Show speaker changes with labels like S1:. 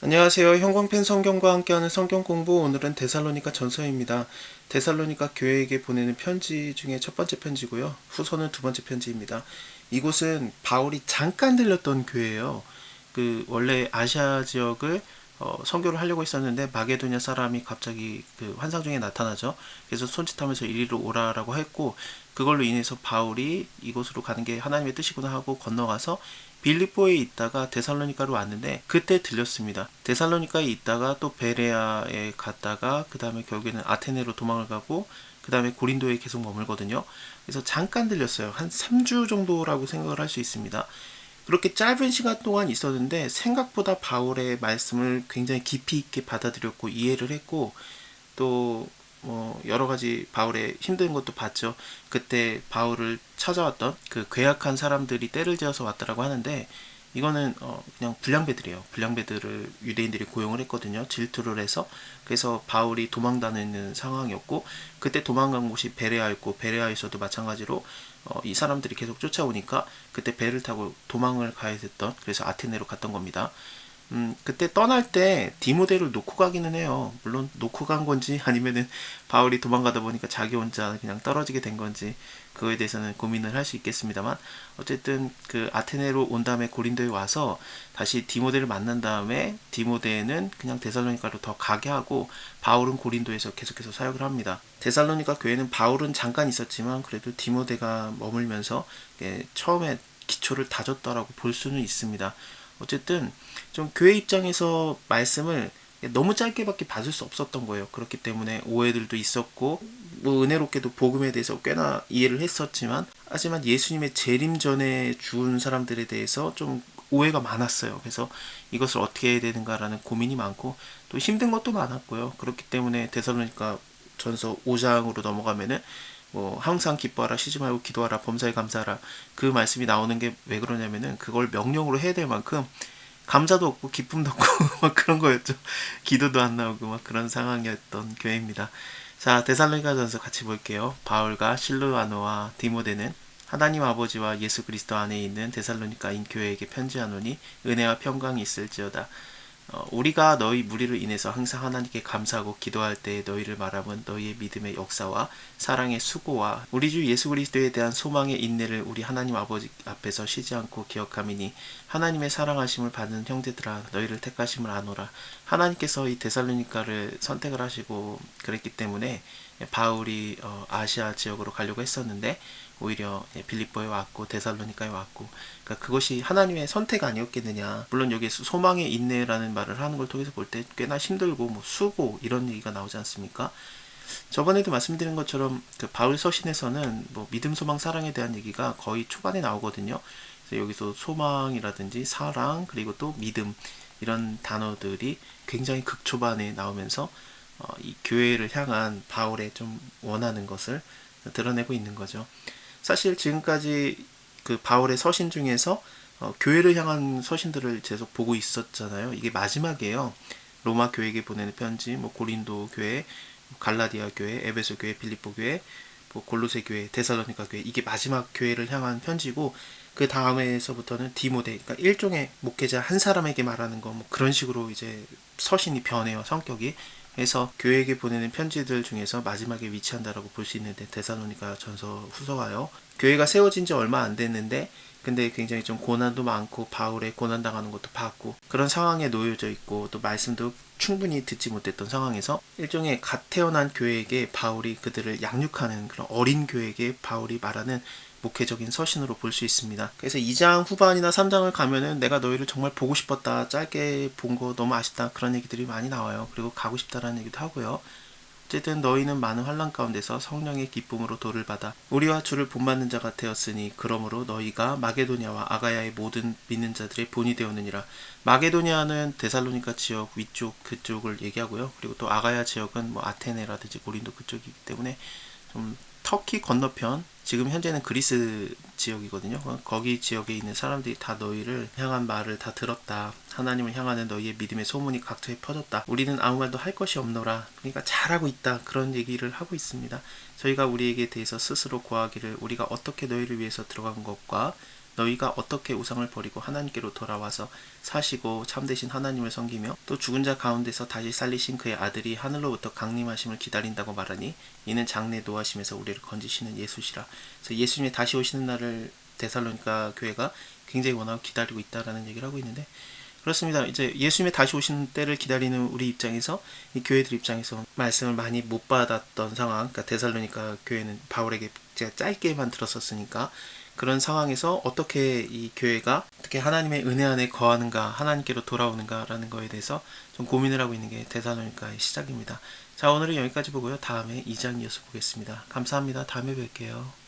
S1: 안녕하세요. 형광펜 성경과 함께하는 성경 공부. 오늘은 데살로니가 전서입니다. 데살로니가 교회에게 보내는 편지 중에 첫 번째 편지고요. 후서는 두 번째 편지입니다. 이곳은 바울이 잠깐 들렸던 교회예요. 원래 아시아 지역을 선교를 하려고 했었는데 마게도냐 사람이 갑자기 환상 중에 나타나죠. 그래서 손짓하면서 이리로 오라라고 했고, 그걸로 인해서 바울이 이곳으로 가는 게 하나님의 뜻이구나 하고 건너가서 빌립보에 있다가 데살로니카로 왔는데 그때 들렸습니다. 데살로니카에 있다가 또 베레아에 갔다가 그 다음에 결국에는 아테네로 도망을 가고 그 다음에 고린도에 계속 머물거든요. 그래서 잠깐 들렸어요. 한 3주 정도라고 생각을 할 수 있습니다. 그렇게 짧은 시간 동안 있었는데 생각보다 바울의 말씀을 굉장히 깊이 있게 받아들였고 이해를 했고, 또 여러 가지 바울의 힘든 것도 봤죠. 그때 바울을 찾아왔던 그 괴악한 사람들이 때를 지어서 왔다라고 하는데, 이거는 그냥 불량배들이에요. 불량배들을 유대인들이 고용을 했거든요. 질투를 해서. 그래서 바울이 도망다니는 상황이었고, 그때 도망간 곳이 베레아였고, 베레아에서도 마찬가지로 이 사람들이 계속 쫓아오니까 그때 배를 타고 도망을 가야 됐던, 그래서 아테네로 갔던 겁니다. 그때 떠날 때 디모데를 놓고 가기는 해요. 물론 놓고 간 건지 아니면은 바울이 도망가다 보니까 자기 혼자 그냥 떨어지게 된 건지 그거에 대해서는 고민을 할 수 있겠습니다만, 어쨌든 그 아테네로 온 다음에 고린도에 와서 다시 디모데를 만난 다음에 디모데는 그냥 데살로니가로 더 가게 하고 바울은 고린도에서 계속해서 사역을 합니다. 데살로니가 교회는 바울은 잠깐 있었지만 그래도 디모데가 머물면서 처음에 기초를 다졌다라고 볼 수는 있습니다. 어쨌든 좀 교회 입장에서 말씀을 너무 짧게밖에 받을 수 없었던 거예요. 그렇기 때문에 오해들도 있었고, 은혜롭게도 복음에 대해서 꽤나 이해를 했었지만, 하지만 예수님의 재림 전에 죽은 사람들에 대해서 좀 오해가 많았어요. 그래서 이것을 어떻게 해야 되는가라는 고민이 많고 또 힘든 것도 많았고요. 그렇기 때문에 데살로니가 전서 5장으로 넘어가면은 항상 기뻐하라, 쉬지 말고 기도하라, 범사에 감사하라, 그 말씀이 나오는 게 왜 그러냐면은 그걸 명령으로 해야 될 만큼 감사도 없고 기쁨도 없고 막 그런 거였죠. 기도도 안 나오고 막 그런 상황이었던 교회입니다. 자, 데살로니가전서 같이 볼게요. 바울과 실루아노와 디모데는 하나님 아버지와 예수 그리스도 안에 있는 데살로니가인 교회에게 편지하노니 은혜와 평강이 있을지어다. 우리가 너희 무리를 인해서 항상 하나님께 감사하고 기도할 때에 너희를 말하면 너희의 믿음의 역사와 사랑의 수고와 우리 주 예수 그리스도에 대한 소망의 인내를 우리 하나님 아버지 앞에서 쉬지 않고 기억함이니, 하나님의 사랑하심을 받는 형제들아 너희를 택하심을 아노라. 하나님께서 이 데살로니가를 선택을 하시고 그랬기 때문에 바울이 아시아 지역으로 가려고 했었는데 오히려 빌립보에 왔고 데살로니가에 왔고, 그러니까 그것이 하나님의 선택 아니었겠느냐. 물론 여기서 소망의 인내라는 말을 하는 걸 통해서 볼 때 꽤나 힘들고 수고 이런 얘기가 나오지 않습니까? 저번에도 말씀드린 것처럼 그 바울 서신에서는 믿음, 소망, 사랑에 대한 얘기가 거의 초반에 나오거든요. 그래서 여기서 소망이라든지 사랑 그리고 또 믿음, 이런 단어들이 굉장히 극초반에 나오면서 이 교회를 향한 바울의 좀 원하는 것을 드러내고 있는 거죠. 사실 지금까지 그 바울의 서신 중에서 교회를 향한 서신들을 계속 보고 있었잖아요. 이게 마지막이에요. 로마 교회에게 보내는 편지, 고린도 교회, 갈라디아 교회, 에베소 교회, 빌립보 교회, 골로새 교회, 데살로니가 교회, 이게 마지막 교회를 향한 편지고, 그 다음에서부터는 디모데, 그러니까 일종의 목회자 한 사람에게 말하는 거, 그런 식으로 이제 서신이 변해요, 성격이. 그래서 교회에게 보내는 편지들 중에서 마지막에 위치한다라고 볼 수 있는데, 데살로니가 전서 후서가요. 교회가 세워진 지 얼마 안 됐는데 근데 굉장히 좀 고난도 많고 바울의 고난당하는 것도 봤고 그런 상황에 놓여져 있고, 또 말씀도 충분히 듣지 못했던 상황에서 일종의 갓 태어난 교회에게 바울이 그들을 양육하는, 그런 어린 교회에게 바울이 말하는 목회적인 서신으로 볼 수 있습니다. 그래서 2장 후반이나 3장을 가면은 내가 너희를 정말 보고 싶었다, 짧게 본 거 너무 아쉽다, 그런 얘기들이 많이 나와요. 그리고 가고 싶다라는 얘기도 하고요. 어쨌든 너희는 많은 환난 가운데서 성령의 기쁨으로 도를 받아 우리와 주를 본받는 자가 되었으니, 그러므로 너희가 마게도냐와 아가야의 모든 믿는 자들의 본이 되었느니라. 마게도냐는 데살로니가 지역 위쪽 그쪽을 얘기하고요. 그리고 또 아가야 지역은 아테네라든지 고린도 그쪽이기 때문에 좀 터키 건너편, 지금 현재는 그리스 지역이거든요. 거기 지역에 있는 사람들이 다 너희를 향한 말을 다 들었다. 하나님을 향하는 너희의 믿음의 소문이 각처에 퍼졌다. 우리는 아무 말도 할 것이 없노라. 그러니까 잘하고 있다, 그런 얘기를 하고 있습니다. 저희가 우리에게 대해서 스스로 고하기를, 우리가 어떻게 너희를 위해서 들어간 것과 너희가 어떻게 우상을 버리고 하나님께로 돌아와서 사시고 참되신 하나님을 섬기며 또 죽은 자 가운데서 다시 살리신 그의 아들이 하늘로부터 강림하심을 기다린다고 말하니 이는 장래 노하심에서 우리를 건지시는 예수시라. 그래서 예수님이 다시 오시는 날을 데살로니가 교회가 굉장히 원하고 기다리고 있다라는 얘기를 하고 있는데, 그렇습니다. 이제 예수님의 다시 오시는 때를 기다리는 우리 입장에서, 이 교회들 입장에서 말씀을 많이 못 받았던 상황, 그러니까 데살로니가 교회는 바울에게 제가 짧게만 들었었으니까, 그런 상황에서 어떻게 이 교회가 어떻게 하나님의 은혜 안에 거하는가, 하나님께로 돌아오는가라는 거에 대해서 좀 고민을 하고 있는 게 데살로니가의 시작입니다. 자, 오늘은 여기까지 보고요. 다음에 2장 이어서 보겠습니다. 감사합니다. 다음에 뵐게요.